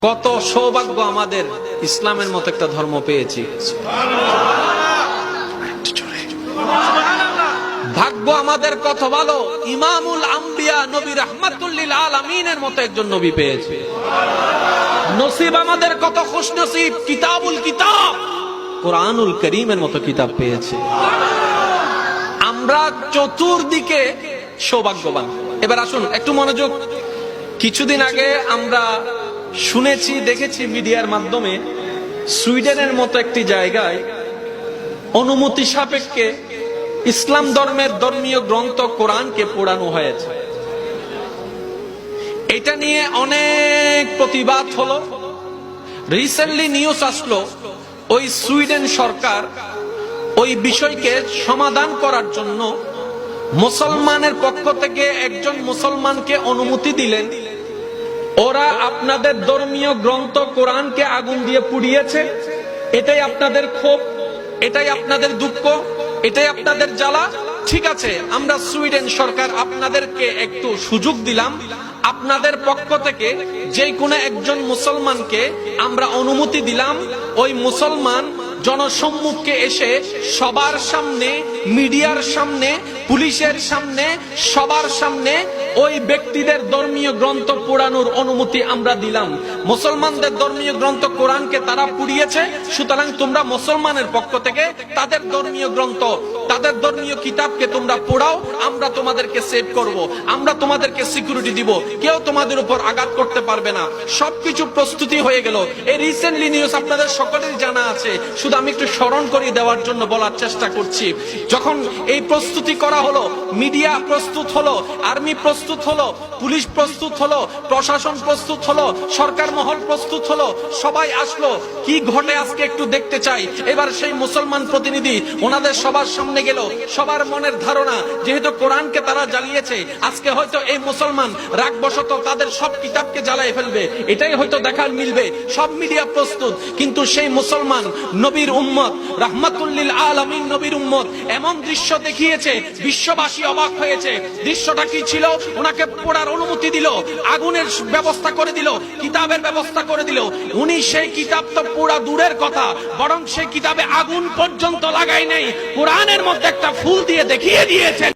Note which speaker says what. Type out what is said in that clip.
Speaker 1: কত সৌভাগ্য আমাদের ইসলামের মতো একটা ধর্ম পেয়েছি। ভাগ্য আমাদের কত ভালো, ইমামুল আম্বিয়া নবী রাহমাতুল লিল আলামিনের মতো একজন নবী পেয়েছি। নসিব আমাদের কত খুশনসিব, কিতাবুল কিতাব কোরআনুল কারীমের মতো কিতাব পেয়েছি। আমরা চতুর্দিকে সৌভাগ্যবান। এবার আসুন একটু মনোযোগ। কিছুদিন আগে আমরা শুনেছি, দেখেছি মিডিয়ার মাধ্যমে, সুইডেনের মতো একটি জায়গায় অনুমতি সাপেক্ষে ইসলাম ধর্মের ধর্মীয় গ্রন্থ কোরআনকে পোড়ানো হয়েছে। এটা নিয়ে অনেক প্রতিবাদ হলো। রিসেন্টলি নিউজ আসলো, ওই সুইডেন সরকার ওই বিষয়কে সমাধান করার জন্য মুসলমানের পক্ষ থেকে একজন মুসলমানকে অনুমতি দিলেন। ওরা আপনাদের ধর্মীয় গ্রন্থ কোরআনকে আগুন দিয়ে পুড়িয়েছে, এটাই আপনাদের ক্ষোভ, এটাই আপনাদের দুঃখ, এটাই আপনাদের জ্বালা। ঠিক আছে, আমরা সুইডেন সরকার আপনাদেরকে একটু সুযোগ দিলাম, আপনাদের পক্ষ থেকে যে কোনো একজন মুসলমানকে আমরা অনুমতি দিলাম, ওই মুসলমান জনসম্মুখে এসে সবার সামনে, মিডিয়ার সামনে, পুলিশের সামনে, সবার সামনে ওই ব্যক্তিদের ধর্মীয় গ্রন্থ পোড়ানোর অনুমতি আমরা দিলাম। মুসলমানদের ধর্মীয় গ্রন্থ কোরআনকে তারা পুড়িয়েছে, সুতরাং তোমরা মুসলমানের পক্ষ থেকে তাদের ধর্মীয় গ্রন্থ, তাদের ধর্মীয় কিতাবকে তোমরা পোড়াও, আমরা তোমাদেরকে সেভ করব, আমরা তোমাদেরকে সিকিউরিটি দিব, কেউ তোমাদের উপর আঘাত করতে পারবে না। সবকিছু প্রস্তুতি হয়ে গেল। এই রিসেন্টলি নিউজ আপনাদের সকলেরই জানা আছে, শুধু আমি একটু স্মরণ করিয়ে দেওয়ার জন্য বলার চেষ্টা করছি। যখন এই প্রস্তুতি করা হলো, মিডিয়া প্রস্তুত হলো, আর্মি প্রস্তুত হলো, পুলিশ প্রস্তুত হলো, প্রশাসন প্রস্তুত হলো, সরকার মহল প্রস্তুত হলো, সবাই আসলো। কি ঘটে আজকে একটু দেখতে চাই। এবার সেই মুসলমান প্রতিনিধি ওনাদের সবার সামনে গেল। সবার মনের ধারণা, যেহেতু কোরআনকে তারা জ্বালিয়েছে, আজকে হয়তো এই মুসলমান রাগবশত তাদের সব কিতাবকে জ্বালিয়ে ফেলবে, এটাই হয়তো দেখার মিলবে। সব মিডিয়া প্রস্তুত, কিন্তু সেই মুসলমান নবীর উম্মত, রাহমাতুল লিল আলামিন নবীর উম্মত এমন দৃশ্য দেখিয়েছে, বিশ্ববাসী অবাক হয়েছে। দৃশ্যটা কি ছিল? ওনাকে পোড়ার অনুমতি দিল, আগুনের ব্যবস্থা করে দিল, কিতাবের ব্যবস্থা করে দিল। উনি সেই কিতাব তো পোড়া দূরের কথা, বরং সেই কিতাবে আগুন পর্যন্ত লাগাই নাই, কোরআনের মধ্যে একটা ফুল দিয়ে দেখিয়ে দিয়েছেন।